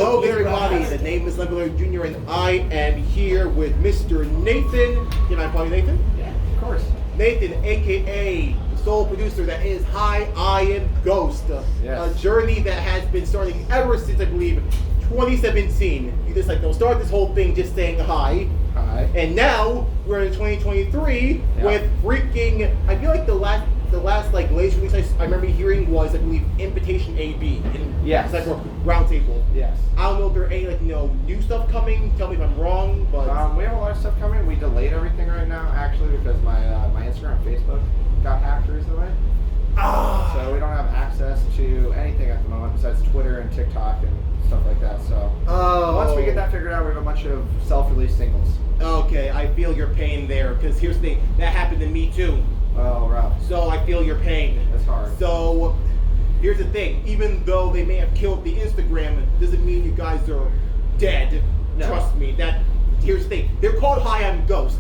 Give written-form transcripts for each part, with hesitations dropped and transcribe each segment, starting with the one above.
Hello there, everybody. The name is Leveler Jr. and I am here with Mr. Nathan. Can I call you Nathan? Yeah, of course. Nathan, aka the sole producer that is Hi, I Am Ghost. Yes. A journey that has been starting ever since, I believe, 2017. You just start this whole thing just saying hi. Hi. And now we're in 2023 with freaking, I feel like the last latest release I remember hearing was, I believe, Invitation AB in Roundtable. Yes. I don't know if there are any new stuff coming. Tell me if I'm wrong, but We have a lot of stuff coming. We delayed everything right now, actually, because my Instagram and Facebook got hacked recently. So we don't have access to anything at the moment besides Twitter and TikTok and stuff like that. So once we get that figured out, we have a bunch of self-released singles. Okay, I feel your pain there, because here's the thing, that happened to me too. Oh, rough. So I feel your pain. That's hard. So here's the thing, even though they may have killed the Instagram, doesn't mean you guys are dead. No. Trust me. Here's the thing, they're called Hi, I'm Ghost,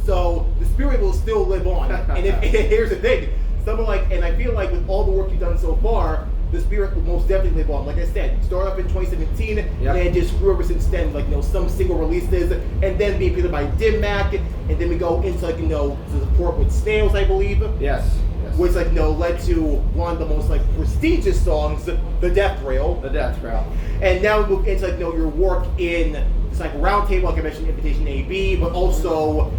so the spirit will still live on. And here's the thing, and I feel like with all the work you've done so far, the spirit will most definitely live on. Like I said, started up in 2017, and just grew ever since then. Some single releases, and then being picked up by Mac, and then we go into the support with Snails, I believe. Yes. Which led to one of the most prestigious songs, The Death Rail. The Death Rail. And now we move into your work in this Roundtable, like I mentioned, Invitation AB, but also.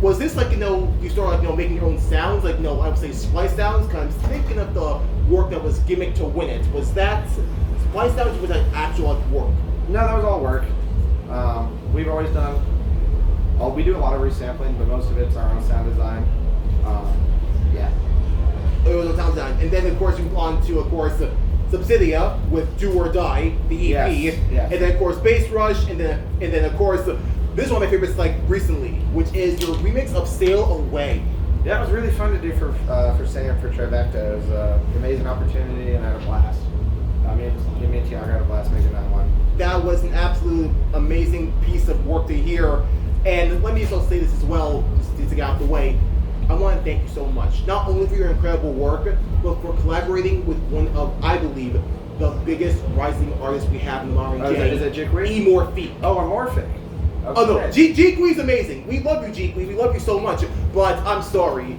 Was this you started making your own sounds, I would say splice sounds? Because I'm thinking of the work that was gimmick to win it. Was that splice sounds or was that actual work? No, that was all work. We've always done. We do a lot of resampling, but most of it's our own sound design. It was a sound design, and then of course you move on to Subsidia with Do or Die, the EP, yes. And then of course Bass Rush, and then of course. This is one of my favorites, recently, which is your remix of Sail Away. Yeah, it was really fun to do for Sam for Trivecta. It was an amazing opportunity, and I had a blast. Me and Tiago had a blast making that one. That was an absolute amazing piece of work to hear. And let me also say this as well, just to get out of the way. I want to thank you so much, not only for your incredible work, but for collaborating with one of, I believe, the biggest rising artists we have in the modern day. Is it Jigweed? Emorfik. Oh, Emorfik. Oh no, Jigweed's amazing. We love you, Jigweed. We love you so much. But I'm sorry,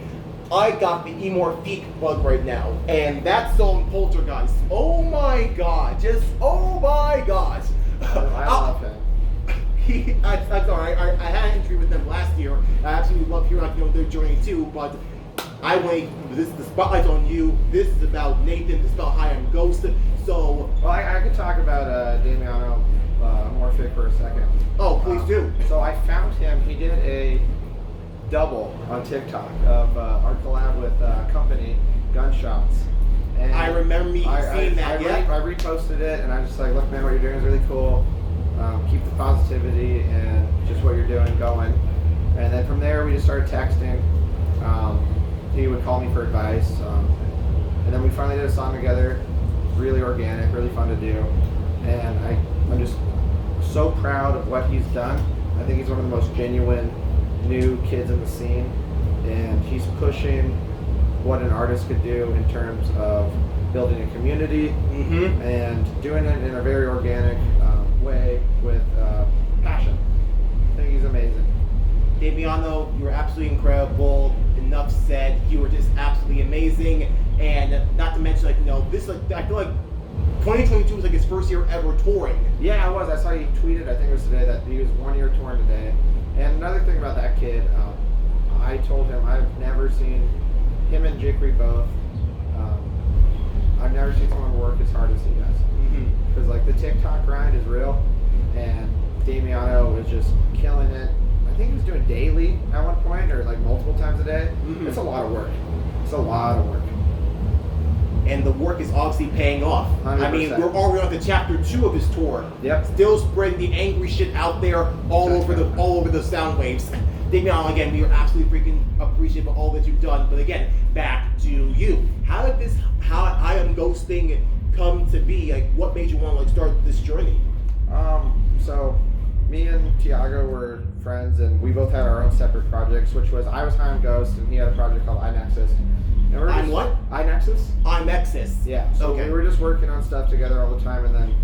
I got the Emorfik bug right now, and that song Poltergeist. Oh my God, oh my gosh. I love him. I'm sorry. I had an interview with them last year. I absolutely love hearing their journey too. But I want the spotlight's on you. This is about Nathan. This is about Hi, I'm Ghost. So I could talk about Damiano Emorfik for a second. Oh, please do. So I found him. He did a double on TikTok of our collab with company Gunshots. And I remember seeing that. I reposted it, and I was just like, look, man, what you're doing is really cool. Keep the positivity and just what you're doing going. And then from there, we just started texting. He would call me for advice. And then we finally did a song together. Really organic, really fun to do. And I'm just so proud of what he's done. I think he's one of the most genuine new kids in the scene, and he's pushing what an artist could do in terms of building a community and doing it in a very organic way with passion. I think he's amazing. Damiano, you were absolutely incredible. Enough said. You were just absolutely amazing, and not to mention this I feel like 2022 was his first year ever touring. Yeah, it was. I saw he tweeted, I think it was today, that he was 1 year touring today. And another thing about that kid, I told him I've never seen him and Jigweed both. I've never seen someone work as hard as he does. Because the TikTok grind is real, and Damiano was just killing it. I think he was doing daily at one point, or multiple times a day. It's a lot of work. It's a lot of work. And the work is obviously paying off. 100%. I mean, we're already on to chapter 2 of his tour. Yep. Still spreading the angry shit out there all over the sound waves. Damiano, again, we are absolutely freaking appreciative of all that you've done. But again, back to you. How did how I Am Ghost thing come to be? What made you want to start this journey? So me and Tiago were friends, and we both had our own separate projects, which was I was Hi, I'm Ghost, and he had a project called iNexus. And we're I'm what? iNexus? iNexus. Yeah. So okay. we were just working on stuff together all the time, and then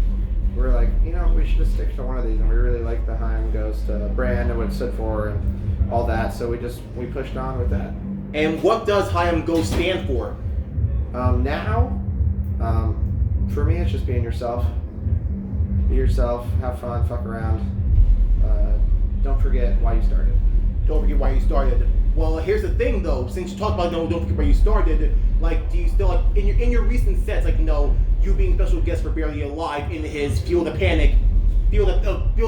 we were like, we we should just stick to one of these, and we really liked the Heim Ghost brand and what it stood for and all that. So we pushed on with that. And what does Hayam Ghost stand for? Now, for me, it's just being yourself. Be yourself, have fun, fuck around. Don't forget why you started. Don't forget why you started. Well, here's the thing, though. Since you talked about don't forget where you started, like, do you still like in your recent sets, like, you being special guest for Barely Alive in his Feel the Panic, Feel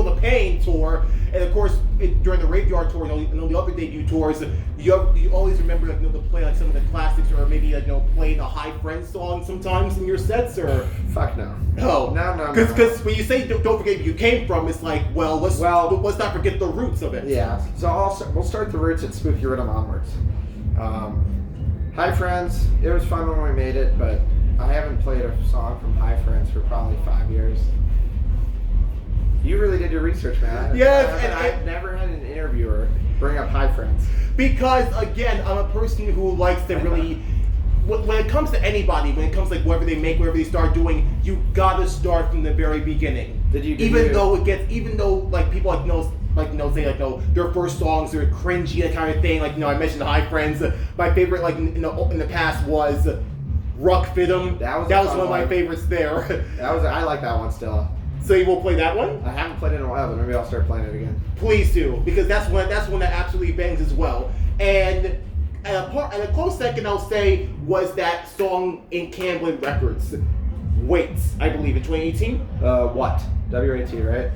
the Pain tour, and of course during the Graveyard tour and all the other debut tours, you always remember like to play like some of the classics or maybe like play the High Friends song sometimes in your sets or fuck no. No. Because when you say don't forget where you came from, it's like let's not forget the roots of it. Yeah. So we'll start the roots at Spooky Rhythm onwards. High Friends, it was fun when we made it, but I haven't played a song from High Friends for probably 5 years. You really did your research, man. Yes, and I've never had an interviewer bring up High Friends. Because, again, I'm a person who likes to really... When it comes to anybody, when it comes to like whatever they make, whatever they start doing, you gotta start from the very beginning. Even though like people say their first songs are cringy, that kind of thing. Like I mentioned the High Friends. My favorite in the past was Ruck Fidum. That was one of my favorites there. I like that one still. So you will play that one? I haven't played it in a while, but maybe I'll start playing it again. Please do, because that's one that absolutely bangs as well. And a close second, I'll say, was that song in Camblin Records, Waits, I believe, in 2018. What? W-A-T, right?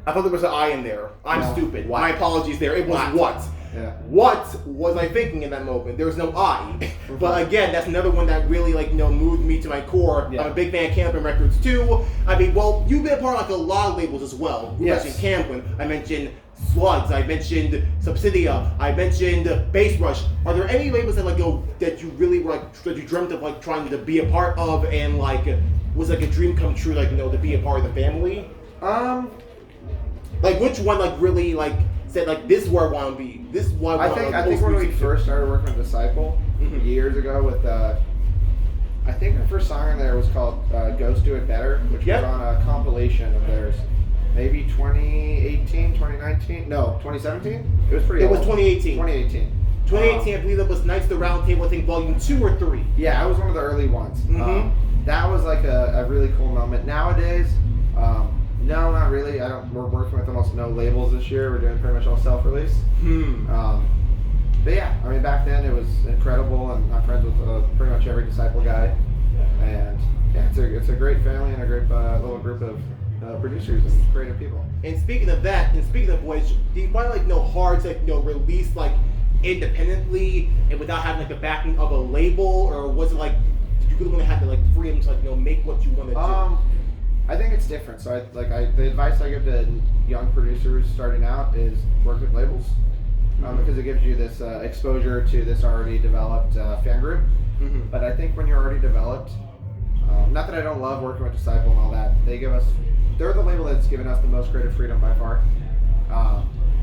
I thought there was an I in there. I'm stupid. What? My apologies there. It was What. Yeah. What was I thinking in that moment? There was no I. But again, that's another one that really moved me to my core. Yeah. I'm a big fan of Camblin Records too. I mean, well, you've been a part of a lot of labels as well. You mentioned Camblin. I mentioned Slugs. I mentioned Subsidia. I mentioned Bass Rush. Are there any labels that you really that you dreamt of trying to be a part of and was a dream come true to be a part of the family? Which one really said this is where I want to be. This is why I think when we first started working with Disciple years ago with I think our first song on there was called Ghost Do It Better, which was on a compilation of theirs. Maybe 2018, 2019? No, 2017? It was pretty old. It was 2018. 2018. 2018, I believe that was Knights of the Round Table, I think volume 2 or 3. Yeah, it was one of the early ones. That was a really cool moment. Nowadays, no, not really. We're working with almost no labels this year. We're doing pretty much all self-release. But yeah, I mean, back then it was incredible, and I'm friends with pretty much every Disciple guy. And yeah, it's a great family and a great little group of producers and creative people. And speaking of that, and speaking of which, do you find hard to release independently and without having the backing of a label, or was it did you really want to have the freedom to make what you want to do? I think it's different. So the advice I give to young producers starting out is work with labels, because it gives you this exposure to this already developed fan group. But I think when you're already developed, not that I don't love working with Disciple and all that, they're the label that's given us the most creative freedom by far.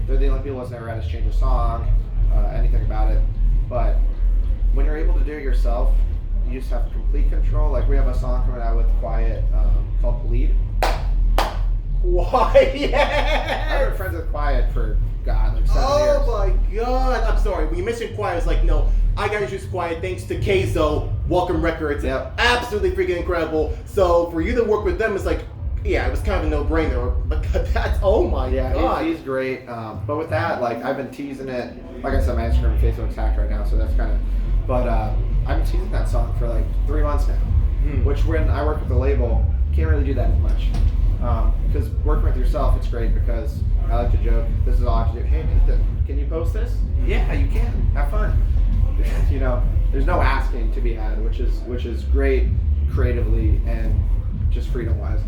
They're the only people that's never had us change a song, anything about it. But when you're able to do it yourself, you just have complete control. We have a song coming out with Quiet called Bleed. Quiet! I've been friends with Quiet for, 7 years. Oh my God! I'm sorry, when you mentioned Quiet, it's no, I got introduced Quiet thanks to Keizo, Welcome Records. Yep. Absolutely freaking incredible. So for you to work with them, it's yeah, it was kind of a no-brainer. That's, oh my God. He's great. But with that, I've been teasing it. Like I said, my Instagram and Facebook's hacked right now, so that's kind of, but I've been teasing that song for 3 months now. Which when I work with the label, can't really do that as much. Because working with yourself, it's great because I like to joke, this is all I have to do. Hey Nathan, can you post this? Yeah, you can. Have fun. There's no asking to be had, which is great creatively and just freedom-wise.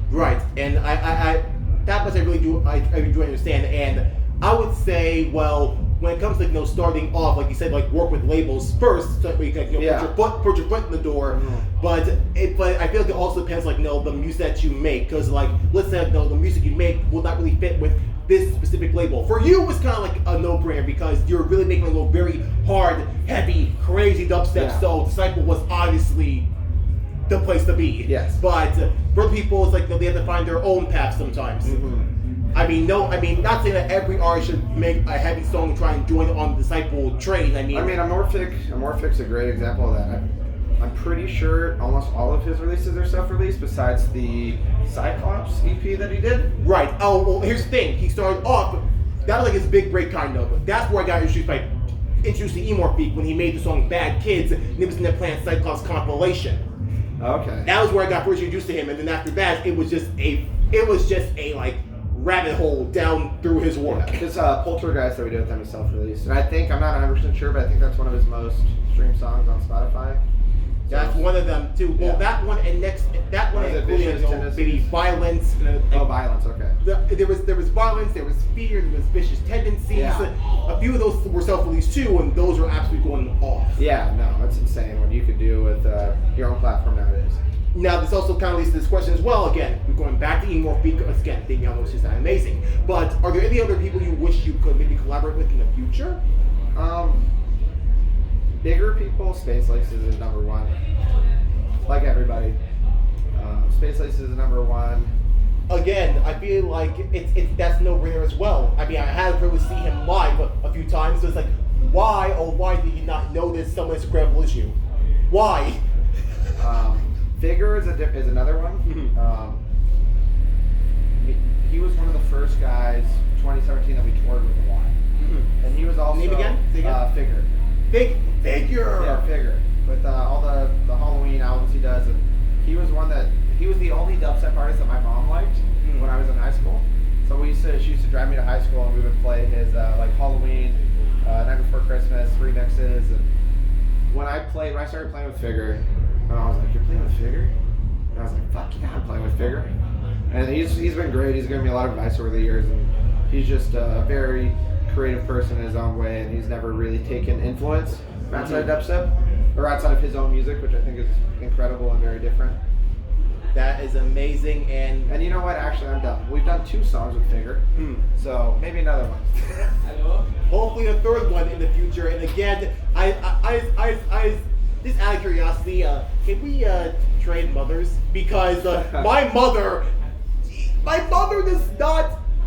Right, and I that much I really do understand, and I would say, well, when it comes to starting off, like you said, work with labels first, so you can put your foot in the door. But I feel it also depends the music that you make, because let's say the music you make will not really fit with this specific label. For you, it was kind of a no-brainer because you're really making very hard, heavy, crazy dubstep. Yeah. So Disciple was obviously the place to be. Yes. But for other people, it's like they have to find their own path sometimes. I mean, not saying that every artist should make a heavy song and try and join on the disciple train. I mean, Emorfik's a great example of that. I'm pretty sure almost all of his releases are self-released, besides the Cyclops EP that he did. Right. Oh, well, here's the thing. He started off, that was like his big break, kind of. That's where I got introduced to Emorfik when he made the song Bad Kids, and it was in the Planet Cyclops compilation. Okay. That was where I got first introduced to him, and then after that, it was just a like rabbit hole down through his work. His Poltergeist that we did with him is self-released, and I think, I'm not 100% sure, but I think that's one of his most streamed songs on Spotify. That's one of them too. Well, Yeah. that one and including maybe Violence. Violence. Okay. There was Violence. There was Fear. There was Vicious Tendencies. Yeah. A few of those were self-released too, and those are absolutely going off. Yeah. No, it's insane what you could do with your own platform nowadays. Now, this also kind of leads to this question as well. Again, we're going back to Emorfik again. Danielle was just amazing. But are there any other people you wish you could maybe collaborate with in the future? Bigger people, Space Laces is number one. Like everybody, Space Laces is number one. Again, I feel like that's no brainer as well. I mean, I had the privilege to see him live a few times, so it's like, why did you not notice someone as incredible as you? Why? Figure is another one. Mm-hmm. He was one of the first guys, 2017, that we toured with a lot. Mm-hmm. And he was also Name again? Say again? Figure. Figure. Yeah, Figure. With all the Halloween albums he does, and he was the only dubstep artist that my mom liked when I was in high school. So she used to drive me to high school, and we would play his like Halloween, Night Before Christmas remixes. And when I started playing with Figure, and I was like, "You're playing with Figure?" And I was like, "Fuck yeah, I'm playing with Figure." And he's been great. He's given me a lot of advice over the years, and he's just a very creative person in his own way, and he's never really taken influence from outside of dubstep or outside of his own music, which I think is incredible and very different. That is amazing, and you know what? Actually, I'm done. We've done 2 songs with Figure, so maybe another one. Hopefully a third one in the future. And again, I just out of curiosity, can we trade mothers? Because my mother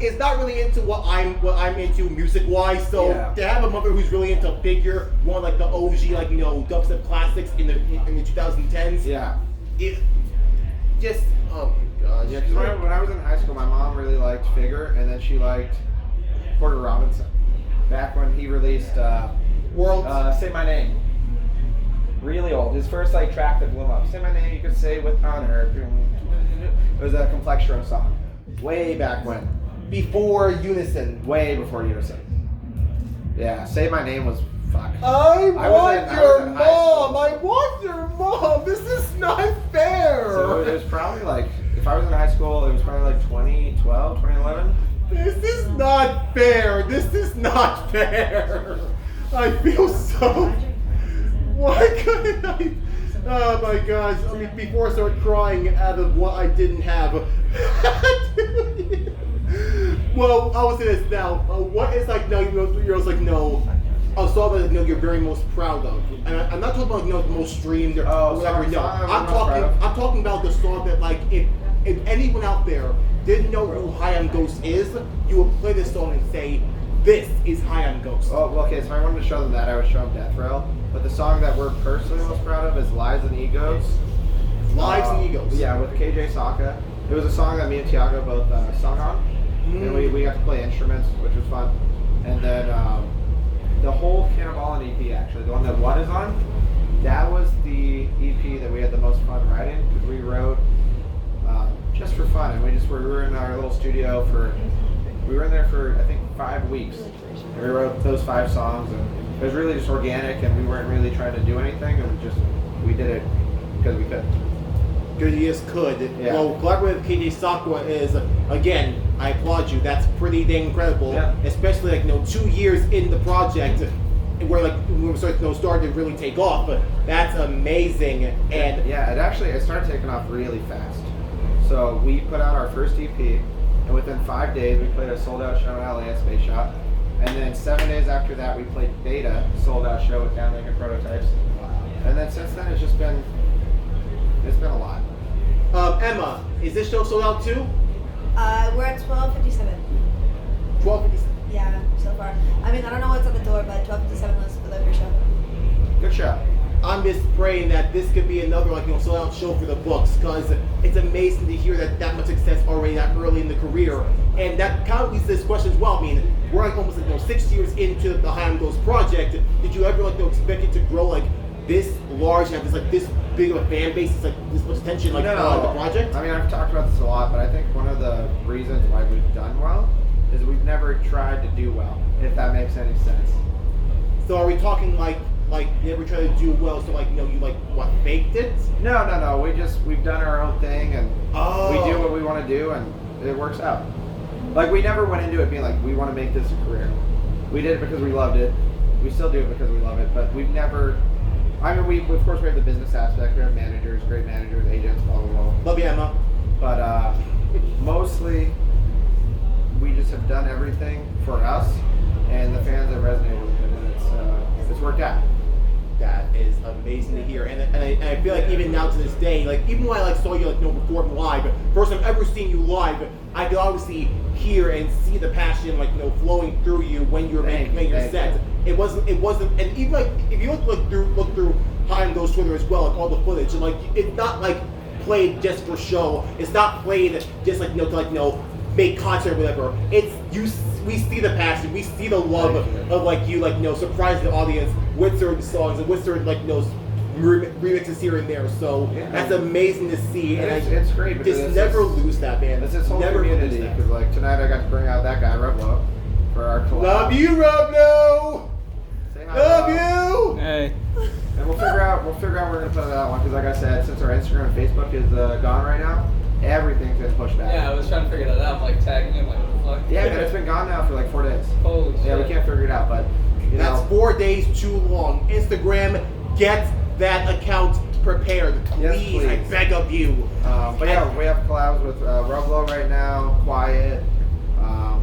is not really into what I'm into music wise. So to have a mother who's really into Figure, one like the OG, like dubstep classics in the 2010s. Yeah. It just oh my gosh. Yeah, because when I was in high school, my mom really liked Figure, and then she liked Porter Robinson. Back when he released Say My Name. Really old. His first track that blew him up. Say My Name, you could say with honor. It was a Complextro song. Way back when. Before Unison. Way before Unison. Yeah, Say My Name was fuck. I want your mom. This is not fair. So it was probably if I was in high school, it was probably 2012, 2011. This is not fair. I feel so. Why couldn't I? Oh my gosh. I mean, before I start crying out of what I didn't have. Well, I will say this now. What is a song that you're very most proud of? And I'm not talking about the most streamed or whatever. No, I'm talking about the song that if anyone out there didn't know who High on Ghost is, you would play this song and say, "This is High on Ghost." Oh, well, okay. So if I wanted to show them that, I would show them Death Rail. But the song that we're personally most proud of is Lives and Egos. Lives and Egos. Yeah, with KJ Saka. It was a song that me and Tiago both sung on. And we got to play instruments, which was fun. And then the whole Cannibal EP, actually, the one that One is on, that was the EP that we had the most fun writing, because we wrote just for fun. And we were in our little studio we were in there for, I think, 5 weeks. And we wrote those 5 songs, and it was really just organic, and we weren't really trying to do anything, and we did it because we could. Because you just could. Yeah. Well, collaborating with KJ Sakura is, again, I applaud you. That's pretty dang incredible. Yeah. Especially 2 years in the project, where when we started to really take off. But that's amazing. And yeah, it started taking off really fast. So we put out our first EP, and within 5 days we played a sold out show in LA at Space Shop. And then 7 days after that we played Beta, sold out show with Down Lincoln Prototypes. And then since then it's just been It's been a lot. Emma, is this show sold out too? We're at 12:57. 12:57. Yeah, so far. I mean, I don't know what's on the door, but 12:57 was for the first show. Good show. I'm just praying that this could be another sold out show for the books, because it's amazing to hear that much success already that early in the career, and that kind of leads to this question as well. I mean, we're almost 6 years into the High on Ghost project. Did you ever expect it to grow this large and have this big of a fan base, this much attention on the project? I mean, I've talked about this a lot, but I think one of the reasons why we've done well is we've never tried to do well, if that makes any sense. So are we talking you never try to do well, so you faked it? No. We've done our own thing, and we do what we want to do, and it works out. We never went into it being we want to make this a career. We did it because we loved it. We still do it because we love it, but we've never. I mean, of course we have the business aspect. We have managers, great managers, agents, blah blah blah. Love you, Emma. But mostly, we just have done everything for us, and the fans have resonated with it, and it's worked out. That is amazing to hear, and I feel even now to this day, even when I saw you perform live, first time ever seeing you live, I could obviously hear and see the passion flowing through you when you were making your set. It wasn't, and even if you look through High on Ghost Twitter as well, all the footage, it's not played just for show. It's not played just to make content or whatever. It's we see the passion, we see the love of surprising the audience with certain songs and with certain remixes here and there. So that's amazing to see, and it's great because just never lose that, man. It's this whole community, because tonight I got to bring out that guy RUVLO for our collab. Love you, RUVLO. Say hi, Love Rob. you. Hey. And we'll figure out where we're gonna put that one, because like I said, since our Instagram and Facebook is gone right now, everything's been pushed back. Yeah, I was trying to figure that out. I'm tagging him, what the fuck? Yeah, man, it's been gone now for 4 days. Holy shit. Yeah, we can't figure it out, but that's 4 days too long. Instagram, get that account prepared, please. Yes, please. I beg of you. But yeah, we have collabs with RUVLO right now, Quiet. I'm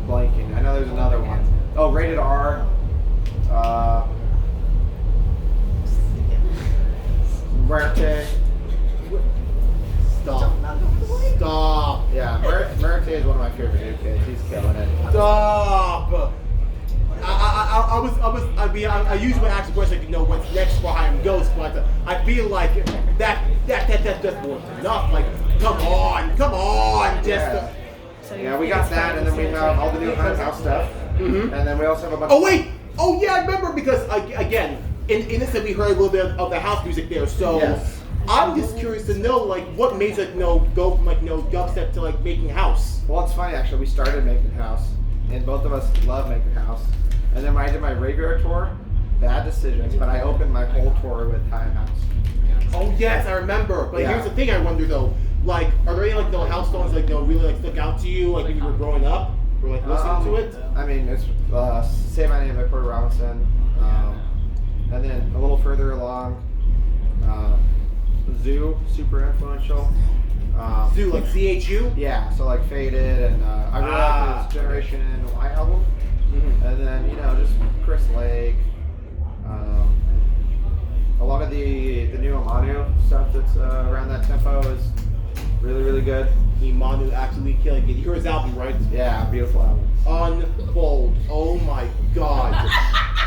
blanking. I know there's another one. Oh, Rated R. Merte. Stop. Yeah, Merte is one of my favorite new kids. He's killing it. Stop. I usually ask the question, what's next for High on Ghost, but I feel like that's just more than enough. Come on, just. Yeah, we got that, and then we have all the new High House stuff, and then we also have a bunch. Oh wait! Oh yeah, I remember, because again, in this we heard a little bit of the house music there. So yes. I'm just curious to know what made you go from dubstep to making house. Well, it's funny actually. We started making house, and both of us love making house. And then when I did my graveyard tour, bad decisions, but I opened my whole tour with High on House. Oh yes, I remember. But here's the thing: I wonder though, are there any house songs really stuck out to you when you were growing up, or listening to it? I mean, it's "Say My Name" by Porter Robinson, and then a little further along, Zoo, super influential. Zoo, CHU? Yeah, so Faded, and I really like his Generation Y album. Mm-hmm. And then just Chris Lake, a lot of the new Amanu stuff that's around that tempo is really, really good. Imanu absolutely killing it. You heard his album, right? Yeah, beautiful album. Unfold. Oh my god.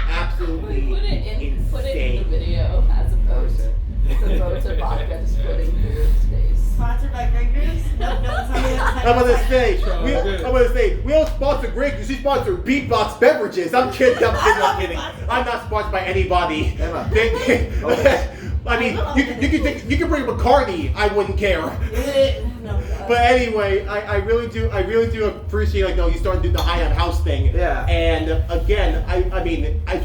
Absolutely Put it in insane. the video as opposed to vodka just putting through its face. Sponsored by Greg Goose? Nope, I'm gonna say, we don't sponsor Greg Goose, we sponsor Beatbox Beverages. I'm kidding. I'm not sponsored by anybody. Emma. I mean, you can bring McCartney, I wouldn't care. No. But anyway, I really do appreciate you started to do the High on House thing. Yeah. And again,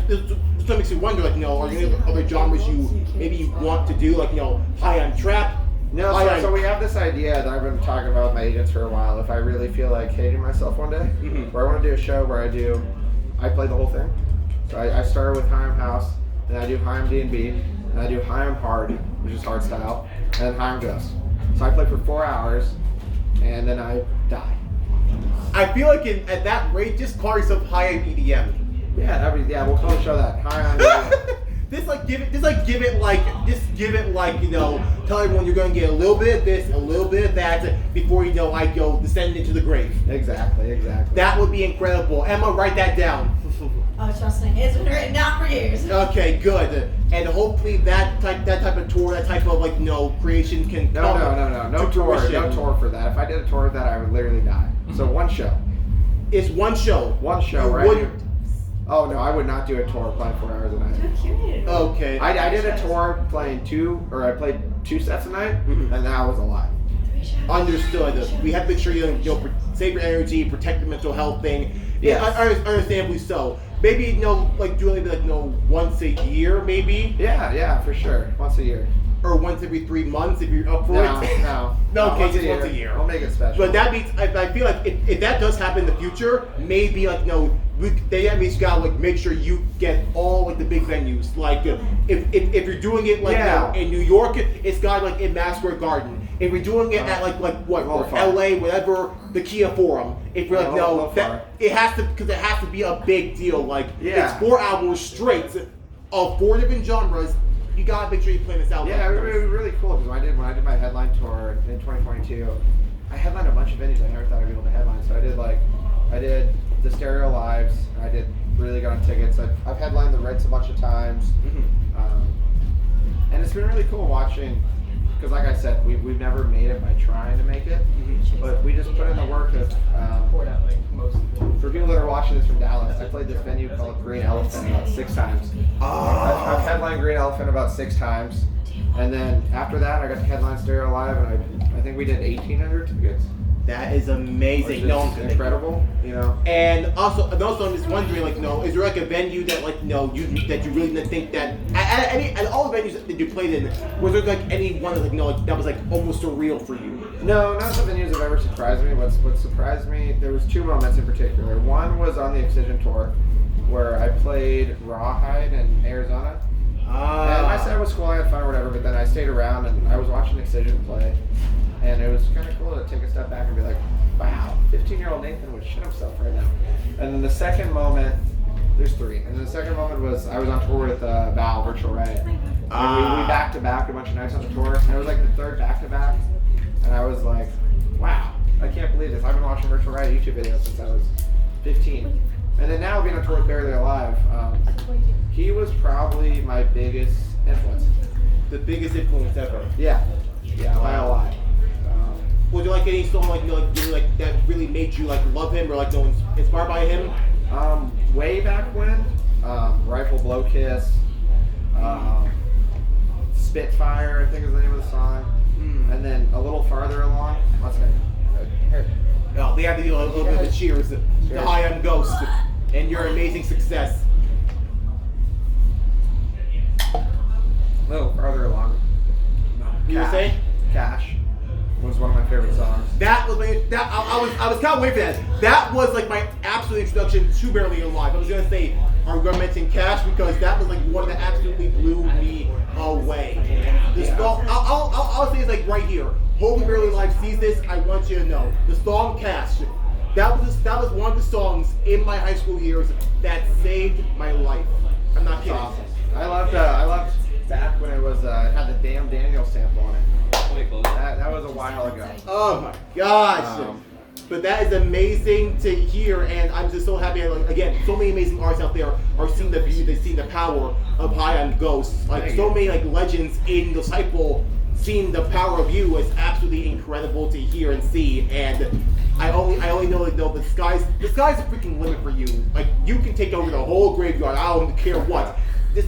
this makes you wonder, are there any other genres you want to do, High on Trap? No, so we have this idea that I've been talking about with my agents for a while. If I really feel like hating myself one day, where I want to do a show where I play the whole thing. So I started with High on House, and I do High on D&B, and I do High on Hard, which is hard style, and then High on Ghost. So I play for 4 hours, and then I die. I feel like at that rate, just call yourself High on EDM. Yeah, we'll call the show that. High on EDM. Just give it like, you know, tell everyone you're going to get a little bit of this, a little bit of that before, you know, I go descend into the grave. Exactly. That would be incredible. Emma, write that down. Oh, trust me, it's been written down for years. Okay, good. And hopefully that type of tour, that type of like, you know, creation can No tour for that. If I did a tour of that, I would literally die. So one show. It's one show. You right wouldn't. Oh no, I would not do a tour playing 4 hours a night. I'm curious. Okay. I did a tour playing I played 2 sets a night, and that was a lot. Understood. We have to make sure you know, save your energy, protect the mental health thing. Yes. Yeah, understandably so. Maybe, you know, like doing like, you know, once a year, maybe. Yeah, for sure. Once a year. Or once every 3 months if you're up for it. No. Okay, just once a year. We'll make it special. But that means I feel like if that does happen in the future, maybe like, you know, that means you gotta like make sure you get all like the big venues. Like if you're doing it like, you know, in New York, it's got like in Madison Square Garden. If you're doing it at like what or LA, whatever, the Kia Forum. If you're like, no, it has to be a big deal. Like it's 4 hours straight of 4 different genres. You gotta make sure you plan this out. Yeah, it was really cool because when I did my headline tour in 2022, I headlined a bunch of venues I never thought I'd be able to headline. So I did the Stereo Lives. I did really good on tickets. I've headlined the Ritz a bunch of times, and it's been really cool watching. Because like I said, we've never made it by trying to make it, but we just put in the work of. For people that are watching this from Dallas, I played this venue called Green Elephant about 6 times. I've headlined Green Elephant about 6 times, and then after that, I got to headline Stereo Live, and I think we did 1,800 tickets. That is amazing. No, incredible, you know. And also I'm just wondering, like, you know, is there like a venue that, like, you know, that you really didn't think that at all the venues that you played in, was there like any one like, you know, like, that was like almost surreal for you? No, none of the venues have ever surprised me. What surprised me, there was 2 moments in particular. One was on the Excision tour, where I played Rawhide in Arizona. And my set was cool, I had fun or whatever, but then I stayed around and I was watching Excision play. And it was kind of cool to take a step back and be like, wow, 15-year-old Nathan would shit himself right now. And then the second moment, there's 3. And then the second moment was I was on tour with Val, Virtual Riot. And we back-to-back a bunch of nights on the tour. And it was like the 3rd back-to-back. And I was like, wow, I can't believe this. I've been watching Virtual Riot YouTube videos since I was 15. And then now being on tour with Barely Alive, he was probably my biggest influence. The biggest influence ever. Yeah, by a lot. Was there like any song like, you know, like, really, like that really made you like love him or like, you know, inspired by him? Way back when, Rifle Blow Kiss, Spitfire, I think is the name of the song, and then a little farther along, what's it? No, they have to do a little bit of a cheers to Hi, I'm Ghost and your amazing success. A little farther along. You were saying? Cash was one of my favorite songs. That was I was kind of waiting for that. That was like my absolute introduction to Barely Alive. I was gonna say, are we gonna mention Cash, because that was like one that absolutely blew me away. The song, I'll say it's like right here. Hopefully Barely Alive sees this. I want you to know the song Cash. That was one of the songs in my high school years that saved my life. I'm not kidding. Awesome. I loved back when it was had the Damn Daniel sample on it. That was a while ago. Oh my gosh! But that is amazing to hear, and I'm just so happy. Like, again, so many amazing artists out there are seeing the beauty, they're seeing the power of Hi, I'm Ghost. Like so many like legends in Disciple, seeing the power of you is absolutely incredible to hear and see. And I only know, like, the sky's a freaking limit for you. Like you can take over the whole graveyard. I don't care what. There's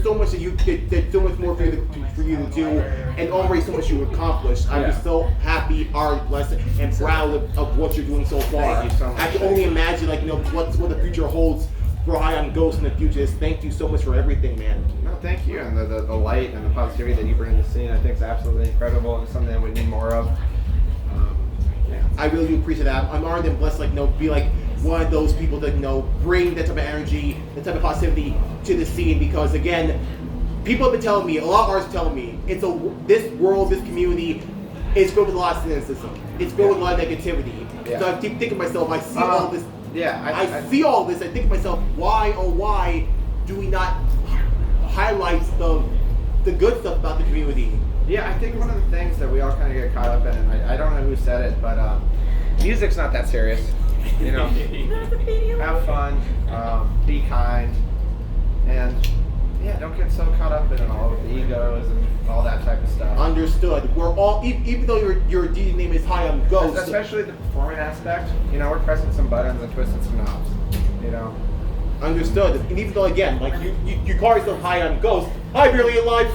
so much there's so much more for you to do, and already so much you've accomplished. I'm just so happy, honored, blessed, and proud of what you're doing so far. Thank you so much. I can only imagine, like, you know, what the future holds for Hi, I'm Ghost in the future. Just thank you so much for everything, man. No, thank you, and the light and the positivity that you bring to the scene, I think is absolutely incredible. It's something that we need more of. I really do appreciate that. I'm honored and blessed, like, you know, be like one of those people that, you know, bring that type of energy, that type of positivity to the scene, because again, people have been telling me, a lot of artists telling me, this world, this community is filled with a lot of cynicism. It's filled with a lot of negativity. Yeah. So I keep thinking to myself, I see all this. Yeah, I see all this. I think to myself, why, oh why, do we not highlights the good stuff about the community. Yeah, I think one of the things that we all kind of get caught up in, and I don't know who said it, but music's not that serious. You know, have fun, be kind, and yeah, don't get so caught up in all of the egos and all that type of stuff. Understood. We're all, even though your DJ name is Hi, I'm Ghost. Especially the performing aspect. You know, we're pressing some buttons and twisting some knobs. You know. Understood. And even though, again, like you call yourself Hi, I'm Ghost. Hi, Barely Alive.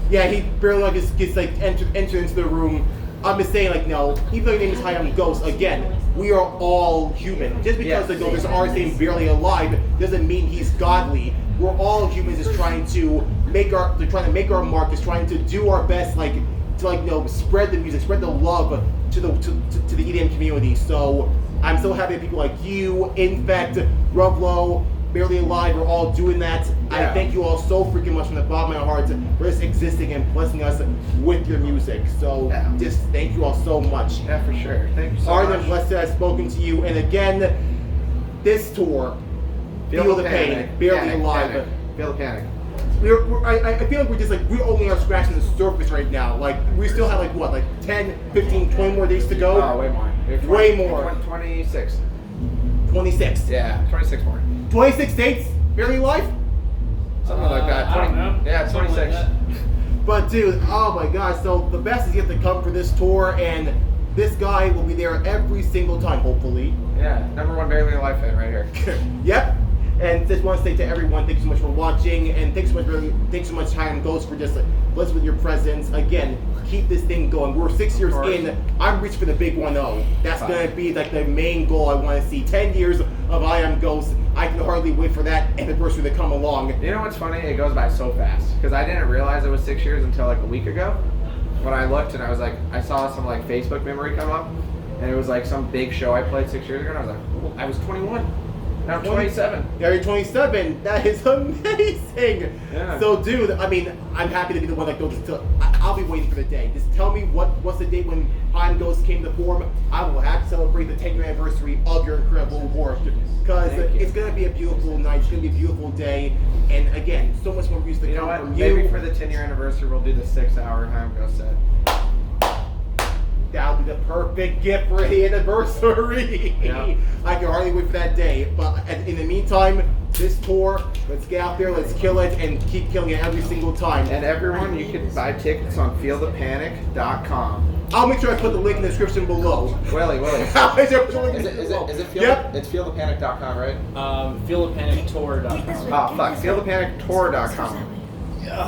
Yeah, he barely like gets like enter into the room. I'm just saying, like, no, even though your name is Hi, I'm Ghost, again, we are all human. Just because the Ghost are saying Barely Alive doesn't mean he's godly. We're all humans just trying to make our mark, just trying to do our best, like, to like, you know, spread the music, spread the love to the EDM community. So I'm so happy that people like you, Infect, RUVLO, Barely Alive, are all doing that. Yeah. I thank you all so freaking much from the bottom of my heart for just existing and blessing us with your music. So just thank you all so much. Yeah, for sure. Thank you so Arden much. and Webster has spoken to you, and again, this tour, Feel the Pain, Barely Alive. Panic. Feel the Panic. I feel like we're only scratching the surface right now. Like, we still have like what, like 10, 15, 20 more days to go? Oh, way more. Way more. 26. 26. Yeah, 26 more. 26 dates? Barely Alive? Something like that. I don't know. Yeah, 26. But dude, oh my gosh, so the best is yet to come for this tour, and this guy will be there every single time, hopefully. Yeah, #1 Barely Alive fan right here. Yep. And just want to say to everyone, thanks so much for watching, and thanks so much, Hi, I'm Ghost, for just blessed with your presence. Again, keep this thing going. We're 6 years in. I'm reaching for the big 1-0. That's gonna be like the main goal I want to see. 10 years of I Am Ghost. I can hardly wait for that anniversary to come along. You know what's funny? It goes by so fast. Because I didn't realize it was 6 years until like a week ago. When I looked and I was like, I saw some like Facebook memory come up, and it was like some big show I played 6 years ago, and I was like, oh, I was 21. Now I'm 27. Yeah, you're 27. That is amazing. Yeah. So, dude, I mean, I'm happy to be the one that goes to. I'll be waiting for the day. Just tell me what's the date when Hi, I'm Ghost came to form. I will have to celebrate the 10-year anniversary of your incredible work, because it's gonna be a beautiful night. It's gonna be a beautiful day, and again, so much more music to You know come what? from you. Maybe for the 10-year anniversary, we'll do the 6-hour Hi, I'm Ghost set. That would be the perfect gift for the anniversary. Yeah. I can hardly wait for that day. But in the meantime, this tour, let's get out there, let's kill it, and keep killing it every single time. And everyone, you can buy tickets on feelthepanic.com. I'll make sure I put the link in the description below. Willie. I'll make sure I put the link in the Is description it below. Yep. It's feelthepanic.com, right? FeelThePanicTour.com. Oh, fuck. Feelthepanic.tour.com.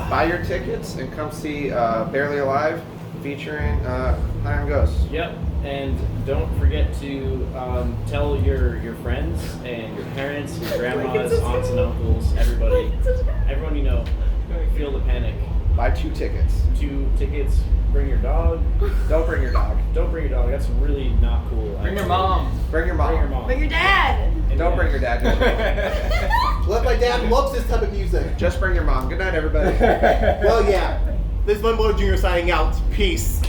Buy your tickets and come see Barely Alive featuring Hi, I'm Ghost. Yep, and don't forget to tell your friends and your parents, your grandmas, aunts and uncles, everyone you know. Feel the Panic. Buy 2 tickets. 2 tickets. Bring your dog. Don't bring your dog. Don't bring your dog. That's really not cool. Bring your mom. Bring your mom. Bring your mom. But your dad. And Don't bring your dad. Just bring your mom. Let my dad loves this type of music. Just bring your mom. Good night, everybody. Well, yeah. This is my Jr. signing out. Peace.